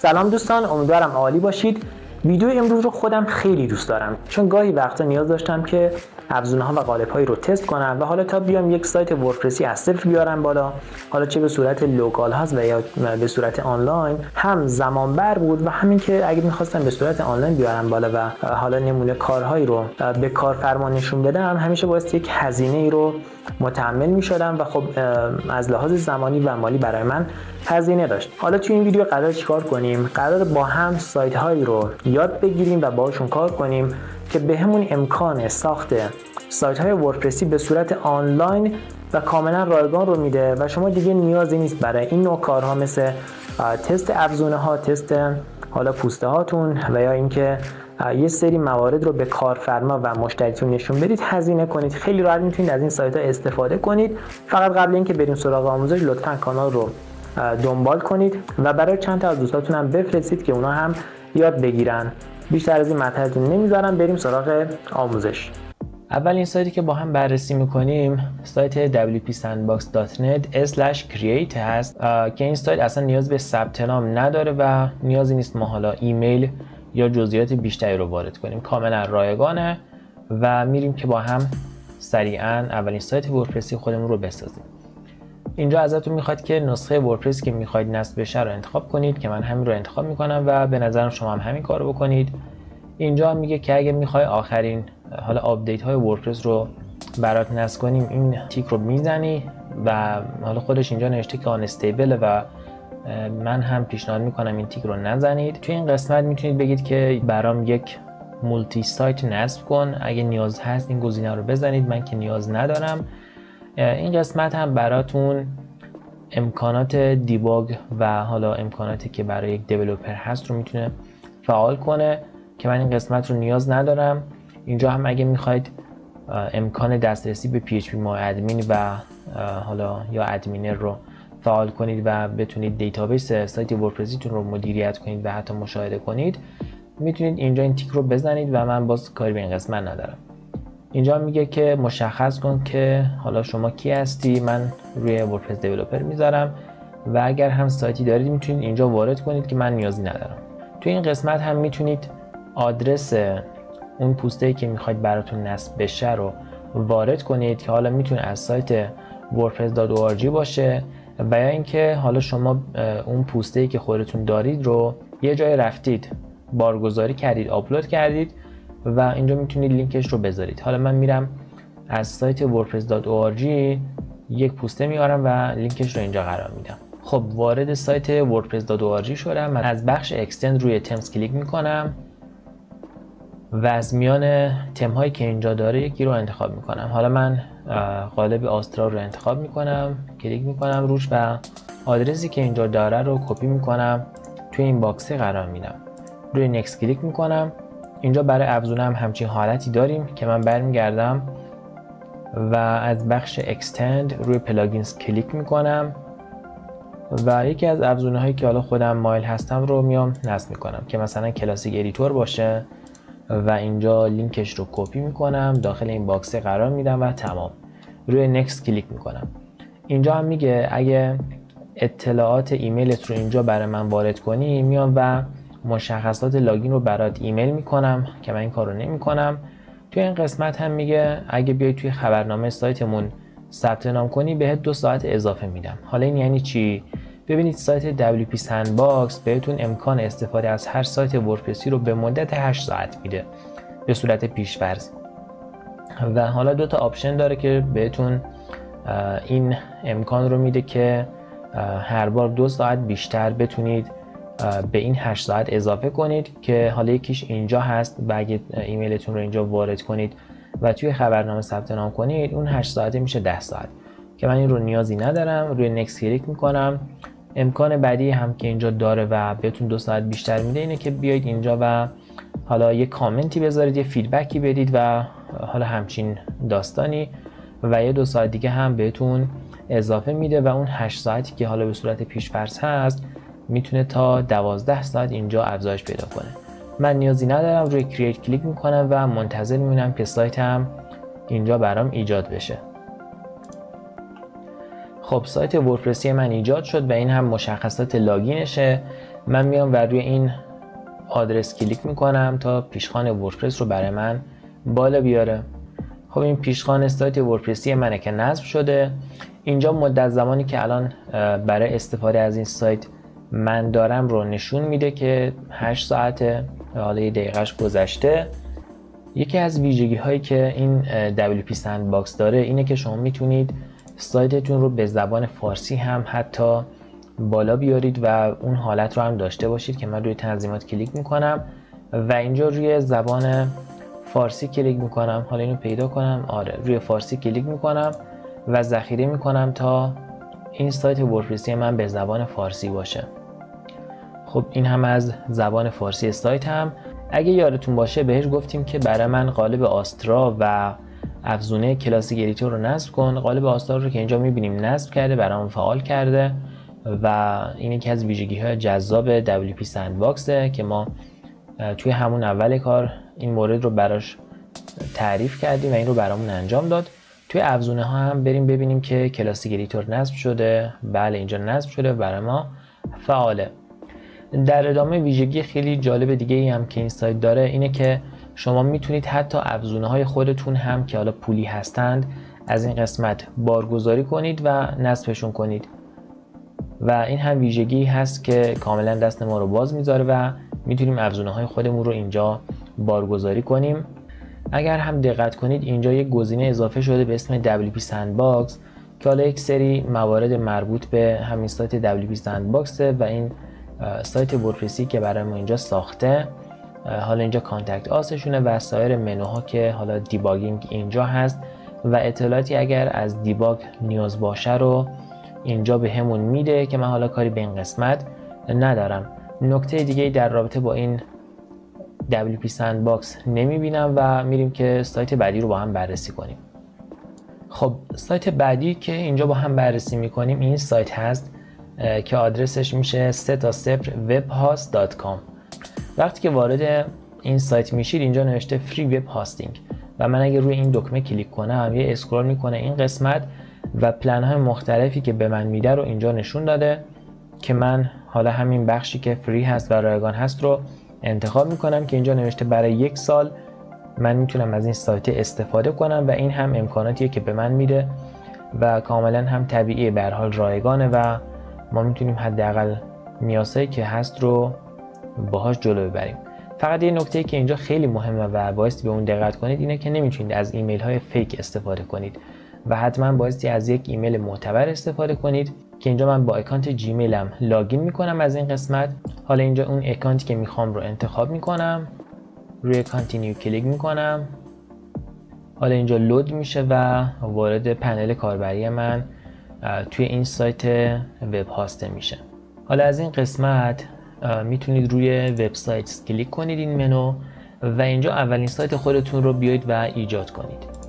سلام دوستان، امیدوارم عالی باشید. ویدیو امروز رو خودم خیلی دوست دارم چون گاهی وقتا نیاز داشتم که افزونه‌ها و قالب‌هایی رو تست کنم و حالا تا بیام یک سایت وردپرسی از صفر بیارم بالا، حالا چه به صورت لوکال هست و یا به صورت آنلاین، هم زمان بر بود و همین که اگه می‌خواستم به صورت آنلاین بیارم بالا و حالا نمونه کارهایی رو به کارفرما نشون بدم، همیشه باید یک هزینه‌ای رو متحمل می‌شدم و خب از لحاظ زمانی و مالی برای من هزینه داشت. حالا توی این ویدیو قرار چیکار کنیم؟ قرار با هم سایت هایی رو یاد بگیریم و باهاشون کار کنیم که بهمون امکان ساخت سایت های وردپرسی به صورت آنلاین و کاملا رایگان رو میده و شما دیگه نیازی نیست برای این نوع کارها مثل تست افزونه ها، تست حالا پوسته هاتون و یا اینکه یه سری موارد رو به کارفرما و مشتریتون نشون بدید هزینه کنید. خیلی راحت میتونید از این سایت ها استفاده کنید. فقط قبل اینکه بریم سراغ آموزش لطفاً کانال رو دنبال کنید و برای چند تا از دوستاتون هم بفرستید که اونا هم یاد بگیرن. بیشتر از این مطلبتون نمیذارم، بریم سراغ آموزش. اولین سایتی که با هم بررسی میکنیم سایت wpsandbox.net/create هست که این سایت اصلا نیاز به ثبت نام نداره و نیازی نیست ما حالا ایمیل یا جزئیات بیشتری رو وارد کنیم، کاملا رایگانه و میریم که با هم سریعا اولین سایت وردپرسی خودمون رو بسازیم. اینجا ازتون میخواد که نسخه وردپرس که میخواید نصب بشه رو انتخاب کنید که من همین رو انتخاب میکنم و به نظرم شما هم همین کارو بکنید. اینجا میگه که اگه میخوای آخرین حالا آپدیت های وردپرس رو برات نصب کنیم این تیک رو میزنی و حالا خودش اینجا نوشته که آن استیبل و من هم پیشنهاد میکنم این تیک رو نزنید. توی این قسمت میتونید بگید که برام یک مولتی سایت نصب کن، اگه نیاز هست این گزینه رو بزنید، من که نیاز ندارم. این قسمت هم براتون امکانات دیباگ و حالا امکاناتی که برای یک دیولپر هست رو میتونه فعال کنه که من این قسمت رو نیاز ندارم. اینجا هم اگه میخواید امکان دسترسی به PHP MyAdmin و حالا یا ادمینر رو فعال کنید و بتونید دیتابیس سایت وردپرسیتون رو مدیریت کنید و حتی مشاهده کنید، میتونید اینجا این تیک رو بزنید و من باز کاری به این قسمت ندارم. اینجا میگه که مشخص کن که حالا شما کی هستی، من روی وردپرس دیولپر میذارم و اگر هم سایتی دارید میتونید اینجا وارد کنید که من نیازی ندارم. توی این قسمت هم میتونید آدرس اون پوسته‌ای که میخواید براتون نصب بشه رو وارد کنید که حالا میتونه از سایت wordpress.org باشه و یا اینکه حالا شما اون پوسته‌ای که خودتون دارید رو یه جای رفتید بارگذاری کردید، آپلود کردید و اینجا میتونید لینکش رو بذارید. حالا من میرم از سایت wordpress.org یک پوسته میارم و لینکش رو اینجا قرار میدم. خب وارد سایت wordpress.org شدم. من از بخش اکستند روی تمز کلیک میکنم و از میان تم هایی که اینجا داره یکی رو انتخاب میکنم. حالا من قالب آسترال رو انتخاب میکنم، کلیک میکنم روش و آدرسی که اینجا داره رو کپی میکنم توی این باکس قرار میدم. روی نکست کلیک میکنم. اینجا برای افزونه هم همچین حالتی داریم که من برمیگردم و از بخش اکستند روی پلاگینز کلیک میکنم و یکی از افزونه هایی که حالا خودم مایل هستم رو میام نصب میکنم که مثلا کلاسیک ادیتور باشه و اینجا لینکش رو کپی میکنم، داخل این باکس قرار میدم و تمام. روی نکست کلیک میکنم. اینجا هم میگه اگه اطلاعات ایمیلت رو اینجا برای من وارد کنی میام و مشخصات لاگین رو برات ایمیل میکنم که من این کار رو نمی کنم. توی این قسمت هم میگه اگه بیای توی خبرنامه سایتمون ثبت نام کنی بهت 2 ساعت اضافه میدم. حالا این یعنی چی؟ ببینید سایت WP Sandbox بهتون امکان استفاده از هر سایت وردپرسی رو به مدت 8 ساعت میده به صورت پیش‌فرض و حالا 2 تا آپشن داره که بهتون این امکان رو میده که هر بار 2 ساعت بیشتر بتونید به این 8 ساعت اضافه کنید که حالا یکیش اینجا هست و اگه ایمیلتون رو اینجا وارد کنید و توی خبرنامه ثبت نام کنید اون 8 ساعته میشه 10 ساعت که من این رو نیازی ندارم. روی نکست کلیک میکنم. امکان بعدی هم که اینجا داره و بهتون 2 ساعت بیشتر میده اینه که بیاید اینجا و حالا یه کامنتی بذارید، یه فیدبکی بدید و حالا همچین داستانی و یه 2 ساعت دیگه هم بهتون اضافه میده و اون 8 ساعتی که حالا به صورت پیش‌فرض هست میتونه تا 12 ساعت اینجا افزایش پیدا کنه. من نیازی ندارم. روی کرییت کلیک میکنم و منتظر میمونم که سایتم اینجا برام ایجاد بشه. خب سایت وردپرسی من ایجاد شد و این هم مشخصات لاگینشه من میام و روی این آدرس کلیک میکنم تا پیشخوان وردپرس رو برای من بالا بیاره. خب این پیشخوان سایت وردپرسی منه که نصب شده. اینجا مدت زمانی که الان برای استفاده از این سایت من دارم رو نشون میده که 8 ساعته، حالا یه دقیقهش گذشته. یکی از ویژگی هایی که این WP Sandbox داره اینه که شما میتونید سایتتون رو به زبان فارسی هم حتی بالا بیارید و اون حالت رو هم داشته باشید که من روی تنظیمات کلیک میکنم و اینجا روی زبان فارسی کلیک میکنم. حالا اینو پیدا کنم، آره روی فارسی کلیک میکنم و ذخیره میکنم تا این سایت وردپرسی من به زبان فارسی باشه. خب این هم از زبان فارسی سایت هم. اگه یادتون باشه بهش گفتیم که برای من قالب آسترا و افزونه کلاسیک ادیتور رو نصب کن. قالب آسترا رو که اینجا میبینیم نصب کرده، برامون فعال کرده و این یکی از ویژگی‌های جذاب WP Sandboxه که ما توی همون اول کار این مورد رو براش تعریف کردیم و این رو برامون انجام داد. توی افزونه ها هم بریم ببینیم که کلاسیک ادیتور نصب شده. بله اینجا نصب شده، برای ما فعاله. در ادامه ویژگی خیلی جالب دیگه ای هم که این سایت داره اینه که شما میتونید حتی افزونه های خودتون هم که حالا پولی هستند از این قسمت بارگذاری کنید و نصبشون کنید و این هم ویژگی هست که کاملا دست ما رو باز میذاره و میتونیم افزونه های خودمون رو اینجا بارگذاری کنیم. اگر هم دقت کنید اینجا یک گزینه اضافه شده به اسم WP Sandbox که حالا یک سری موارد مربوط به همین سایت WP Sandbox و این سایت وردپرسی که برای ما اینجا ساخته. حالا اینجا کانتکت آسشونه و سایر منوها که حالا دیباگینگ اینجا هست و اطلاعاتی اگر از دیباگ نیاز باشه رو اینجا به همون میده که من حالا کاری به این قسمت ندارم. نکته دیگه در رابطه با این WP Sandbox نمیبینم و میریم که سایت بعدی رو با هم بررسی کنیم. خب سایت بعدی که اینجا با هم بررسی میکنیم این سایت هست که آدرسش میشه 3تا0webhost.com. وقتی که وارد این سایت میشید اینجا نوشته فری وب هاستینگ و من اگه روی این دکمه کلیک کنم یه اسکرول میکنه این قسمت و پلن های مختلفی که به من میده رو اینجا نشون داده که من حالا همین بخشی که فری هست و رایگان هست رو انتخاب میکنم که اینجا نوشته برای 1 سال من میتونم از این سایت استفاده کنم و این هم امکاناتیه که به من میده و کاملا هم طبیعیه، به هر حال رایگانه و ما میتونیم حداقل نیازهایی که هست رو باهاش جلو ببریم. فقط یه نکته که اینجا خیلی مهمه و بایستی به اون دقت کنید اینه که نمیتونید از ایمیل های فیک استفاده کنید و حتما بایستی از یک ایمیل معتبر استفاده کنید که اینجا من با اکانت جیمیلم لاگین میکنم از این قسمت. حالا اینجا اون اکانتی که میخوام رو انتخاب میکنم، روی کانتینیو کلیک میکنم. حالا اینجا لود میشه و وارد پنل کاربری من توی این سایت وب هاست میشه. حالا از این قسمت میتونید روی وبسایت کلیک کنید این منو و اینجا اولین سایت خودتون رو بیایید و ایجاد کنید.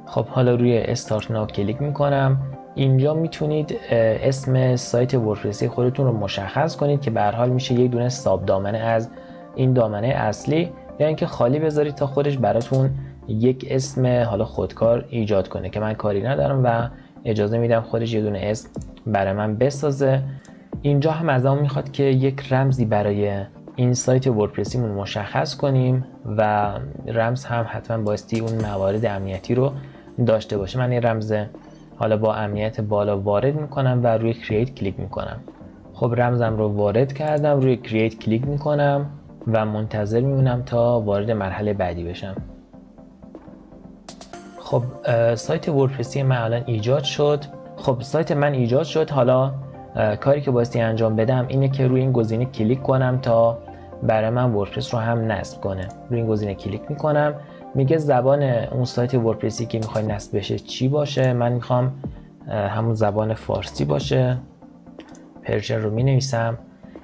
خب حالا روی استارت ناو کلیک میکنم. اینجا میتونید اسم سایت وردپرسی خودتون رو مشخص کنید که به هر حال میشه یک دونه ساب دامنه از این دامنه اصلی یا اینکه خالی بذارید تا خودش براتون یک اسم حالا خودکار ایجاد کنه که من کاری ندارم و اجازه میدم خودش یه دونه اسم برای من بسازه. اینجا هم از ما میخواد که یک رمزی برای این سایت وردپرسیمون مشخص کنیم و رمز هم حتما بایستی اون موارد امنیتی رو داشته باشه. من این رمز حالا با امنیت بالا وارد میکنم و روی کرییت کلیک میکنم. خب رمزم رو وارد کردم، روی کرییت کلیک میکنم و منتظر میمونم تا وارد مرحله بعدی بشم. خب سایت وردپرسی من الان ایجاد شد. خب سایت من ایجاد شد. حالا کاری که بایستی انجام بدم اینه که روی این گزینه کلیک کنم تا برای من وردپرس رو هم نصب کنه. روی این گزینه کلیک میکنم، میگه زبان اون سایت وردپرسی که میخوای نصب بشه چی باشه. من میخوام همون زبان فارسی باشه. پرشن رو مینویسم.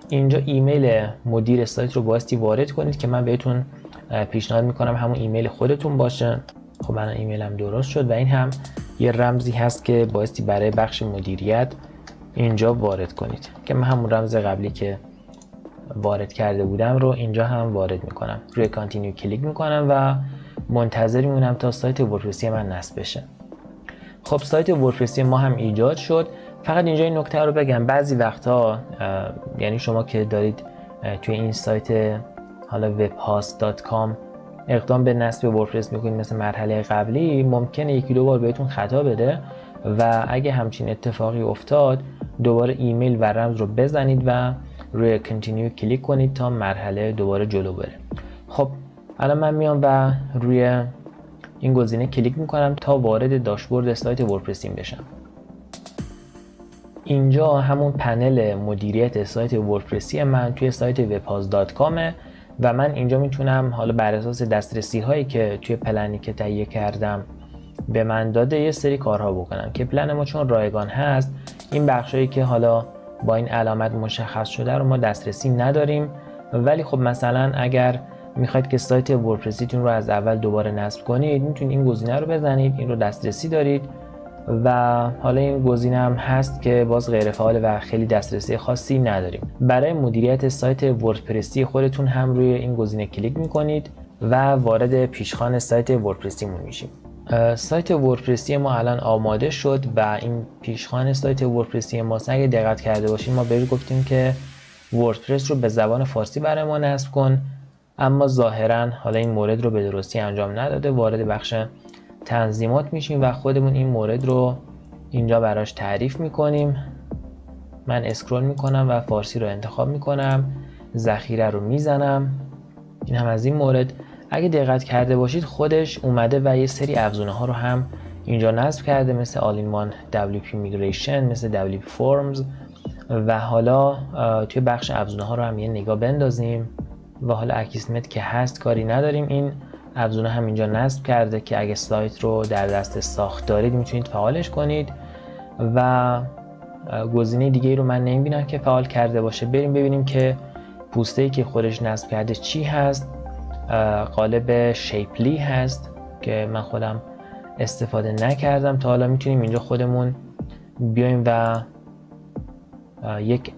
اینجا ایمیل مدیر سایت رو بایستی وارد کنید که من بهتون پیشنهاد میکنم همون ایمیل خودتون باشه. خب من ایمیلم درست شد و این هم یه رمزی هست که بایستی برای بخش مدیریت اینجا وارد کنید که من همون رمز قبلی که وارد کرده بودم رو اینجا هم وارد میکنم. روی کانتینیو کلیک میکنم و منتظر میمونم تا سایت وردپرسی من نصب بشه. خب سایت وردپرسی ما هم ایجاد شد. فقط اینجا این نکته رو بگم، بعضی وقتا یعنی شما که دارید توی این سایت حالا webhost.com اقدام به نصب وردپرس میکنید مثل مرحله قبلی، ممکنه یکی دو بار بهتون خطا بده و اگه همچین اتفاقی افتاد دوباره ایمیل و رمز رو بزنید و روی کانتینیو کلیک کنید تا مرحله دوباره جلو بره. خب الان من میام و روی این گزینه کلیک میکنم تا وارد داشبورد سایت وردپرسیم بشم. اینجا همون پنل مدیریت سایت وردپرسی من توی سایت webhost.com و من اینجا میتونم حالا بر اساس دسترسی هایی که توی پلنی که تهیه کردم به من داده یه سری کارها بکنم که پلن ما چون رایگان هست این بخشایی که حالا با این علامت مشخص شده رو ما دسترسی نداریم، ولی خب مثلا اگر میخواید که سایت وردپرسیتون رو از اول دوباره نصب کنید میتونید این گزینه رو بزنید، این رو دسترسی دارید و حالا این گزینه هم هست که باز غیر فعال و خیلی دسترسی خاصی نداریم. برای مدیریت سایت وردپرسی خودتون هم روی این گزینه کلیک میکنید و وارد پیشخوان سایت وردپرسیمون میشیم. سایت وردپرسی ما الان آماده شد و این پیشخوان سایت وردپرسی ما، اگه دقت کرده باشیم ما بهش گفتیم که وردپرس رو به زبان فارسی برای ما نصب کن، اما ظاهرا حالا این مورد رو به درستی انجام نداده. وارد بخش تنظیمات میشیم و خودمون این مورد رو اینجا براش تعریف میکنیم. من اسکرول میکنم و فارسی رو انتخاب میکنم، ذخیره رو میزنم. این هم از این مورد. اگه دقت کرده باشید خودش اومده و یه سری افزونه ها رو هم اینجا نصب کرده مثل All-in-One WP Migration، مثل WP Forms و حالا توی بخش افزونه ها رو هم یه نگاه بندازیم و حالا اکیسمت که هست کاری نداریم، این افزونه هم اینجا نصب کرده که اگه سایت رو در دست ساخت دارید میتونید فعالش کنید و گزینه دیگه رو من نمیبینم که فعال کرده باشه. بریم ببینیم که پوسته‌ای که خودش نصب کرده چی هست. قالب شیپلی هست که من خودم استفاده نکردم تا حالا. میتونیم اینجا خودمون بیایم و یک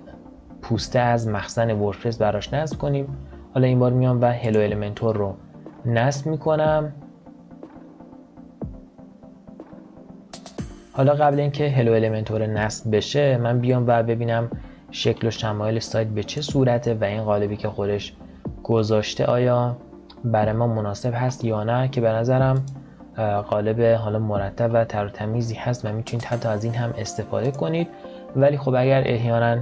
پوسته از مخزن وردپرس براش نصب کنیم. حالا این بار میام و هلو المنتور رو نصب میکنم. حالا قبل اینکه هلو المنتور نصب بشه من بیام و ببینم شکل و شمایل سایت به چه صورته و این قالبی که خودش گذاشته آیا برای ما مناسب هست یا نه، که به نظرم قالب حالا مرتب و تر و تمیزی هست و میتونید حتی از این هم استفاده کنید. ولی خب اگر احیانا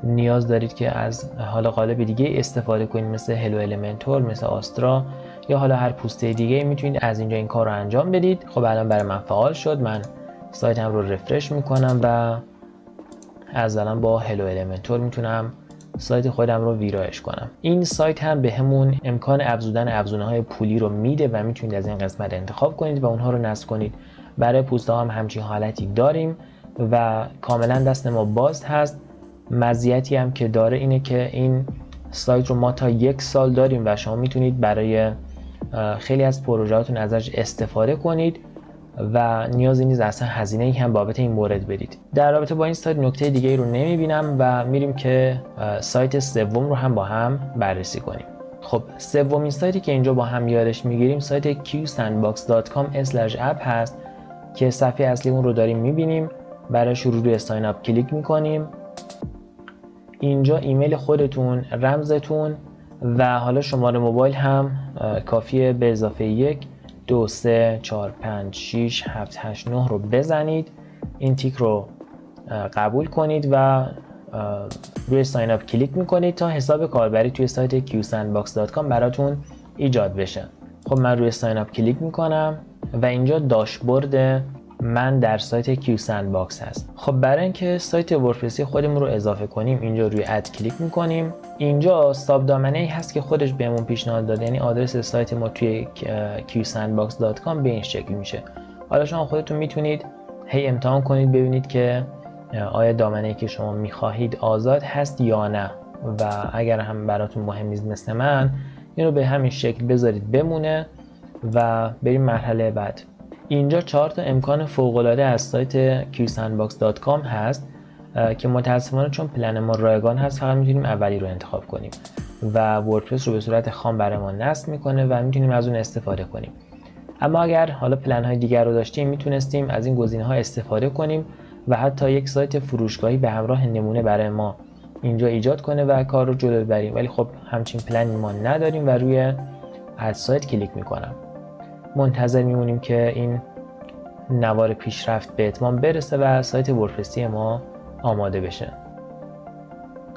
نیاز دارید که از حالا قالب دیگه استفاده کنید مثل هلو المنتور، مثل آسترا یا حالا هر پوسته دیگه، میتونید از اینجا این کار رو انجام بدید. خب الان برای من فعال شد. من سایتم رو رفرش میکنم و از الان با هلو المنتور میتونم سایت خودم رو ویرایش کنم. این سایت هم به همون امکان افزودن افزونه های پولی رو میده و میتونید از این قسمت انتخاب کنید و اونها رو نصب کنید. برای پوسته هم همچین حالتی داریم و کاملا دست ما باز هست. مزیتی هم که داره اینه که این سایت رو ما تا 1 سال داریم و شما میتونید برای خیلی از پروژهاتون ازش استفاده کنید و نیازی نیست اصلا هزینه‌ای هم بابت این مورد بدید. در رابطه با این سایت نکته دیگه رو نمیبینم و میریم که سایت سوم رو هم با هم بررسی کنیم. خب سومین سایتی که اینجا با هم یادش میگیریم سایت qsandbox.com/app هست که صفحه اصلی اون رو داریم میبینیم. برای شروع روی ساین اپ کلیک میکنیم. اینجا ایمیل خودتون، رمزتون و حالا شماره موبایل هم کافیه به اضافه 1 2 3 4 5 6 7 8 9 رو بزنید. این تیک رو قبول کنید و روی ساین اپ کلیک میکنید تا حساب کاربری توی سایت qsandbox.com براتون ایجاد بشه. خب من روی ساین اپ کلیک میکنم و اینجا داشبورد من در سایت qsandbox هست. خب برای اینکه سایت وردپرسی خودمون رو اضافه کنیم اینجا روی اد کلیک میکنیم. اینجا ساب دامنه‌ای هست که خودش بهمون پیشنهاد داده، یعنی آدرس سایت ما توی qsandbox.com به این شکل میشه. حالا شما خودتون میتونید امتحان کنید ببینید که آیا دامنه‌ای که شما میخواهید آزاد هست یا نه و اگر هم براتون مهم نیست مثل من این رو به همین شکل بذارید بمونه و بریم مرحله بعد. اینجا 4 تا امکان فوق‌العاده از سایت qsandbox.com هست که متاسفانه چون پلن ما رایگان هست فقط میتونیم اولی رو انتخاب کنیم و وردپرس رو به صورت خام برای ما نصب میکنه و میتونیم از اون استفاده کنیم. اما اگر حالا پلن های دیگر رو داشتیم میتونستیم از این گزینه ها استفاده کنیم و حتی یک سایت فروشگاهی به همراه نمونه برای ما اینجا ایجاد کنه و کار رو جلو ببریم. ولی خب همچین پلنی ما نداریم و روی اد سایت کلیک میکنم. منتظر میمونیم که این نوار پیشرفت به اتمام برسه و سایت وردپرسی ما آماده بشه.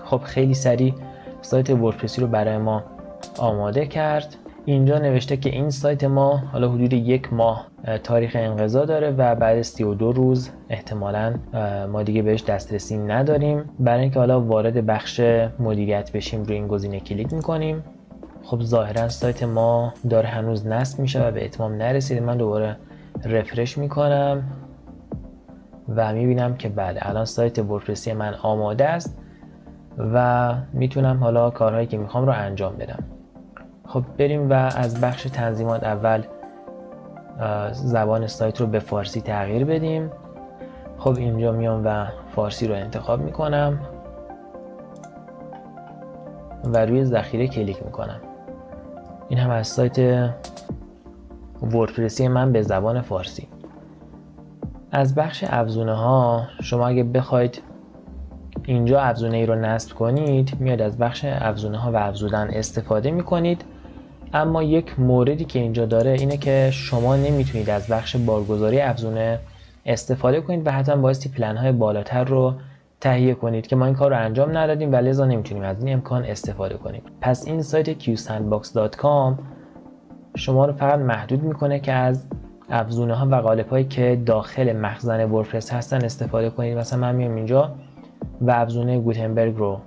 خب خیلی سریع سایت وردپرسی رو برای ما آماده کرد. اینجا نوشته که این سایت ما حالا حدود 1 ماه تاریخ انقضا داره و بعد 32 روز احتمالاً ما دیگه بهش دسترسی نداریم. برای اینکه حالا وارد بخش مدیریت بشیم روی این گزینه کلیک میکنیم. خب ظاهرا سایت ما داره هنوز نصب میشه و به اتمام نرسیده. من دوباره رفرش میکنم و میبینم که بله الان سایت وردپرسی من آماده است و میتونم حالا کارهایی که میخوام رو انجام بدم. خب بریم و از بخش تنظیمات اول زبان سایت رو به فارسی تغییر بدیم. خب اینجا میام و فارسی رو انتخاب میکنم و روی ذخیره کلیک میکنم. این هم از سایت وردپرسی من به زبان فارسی. از بخش افزونه ها شما اگه بخواید اینجا افزونه ای رو نصب کنید میاد از بخش افزونه ها و افزودن استفاده میکنید. اما یک موردی که اینجا داره اینه که شما نمیتونید از بخش بارگذاری افزونه استفاده کنید و حتما بایستی پلن های بالاتر رو تهیه کنید که ما این کار رو انجام ندادیم و لذا نمیتونیم از این امکان استفاده کنیم. پس این سایت qsandbox.com شما رو فقط محدود میکنه که از افزونه ها و قالب هایی که داخل مخزن وردپرس هستن استفاده کنید. مثلا من میام اینجا و افزونه گوتنبرگ رو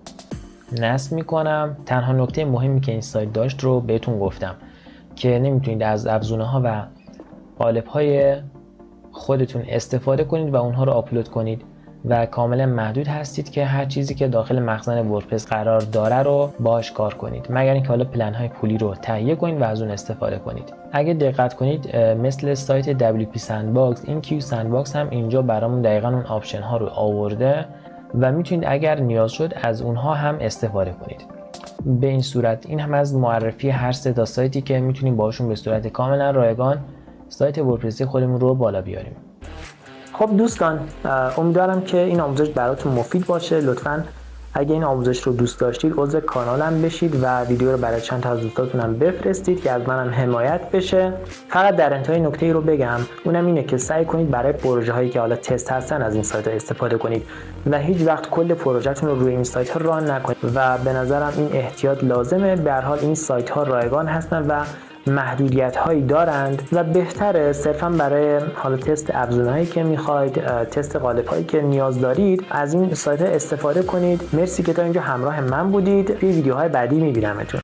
نصب میکنم. تنها نکته مهمی که این سایت داشت رو بهتون گفتم که نمیتونید از افزونه ها و قالب های خودتون استفاده کنید و اونها رو آپلود کنید و کاملا محدود هستید که هر چیزی که داخل مخزن وردپرس قرار داره رو باهاش کار کنید، مگر اینکه حالا پلن های پولی رو تهیه کنید و از اون استفاده کنید. اگه دقت کنید مثل سایت WP Sandbox، این Q Sandbox هم اینجا برامون دقیقاً اون آپشن ها رو آورده و میتونید اگر نیاز شد از اونها هم استفاده کنید. به این صورت این هم از معرفی هر سه تا سایتی که میتونیم باشون به صورت کاملا رایگان سایت وردپرسی خودمون رو بالا بیاریم. خب دوستان، امیدوارم که این آموزش براتون مفید باشه. لطفاً اگه این آموزش رو دوست داشتید عضو کانالم بشید و ویدیو رو برای چند تا از دوستاتون هم بفرستید که از منم حمایت بشه. فقط در انتهای نکته رو بگم، اونم اینه که سعی کنید برای پروژه هایی که حالا تست هستن از این سایت ها استفاده کنید و هیچ وقت کل پروژهتون رو روی این سایت ها ران نکنید و به نظرم این احتیاط لازمه. به هر حال این سایت ها رایگان هستن و محدودیت هایی دارند و بهتره صرفا برای حالا تست افزونه هایی که میخواید، تست قالب هایی که نیاز دارید از این سایت ها استفاده کنید. مرسی که تا اینجا همراه من بودید. توی ویدیوهای بعدی میبینمتون.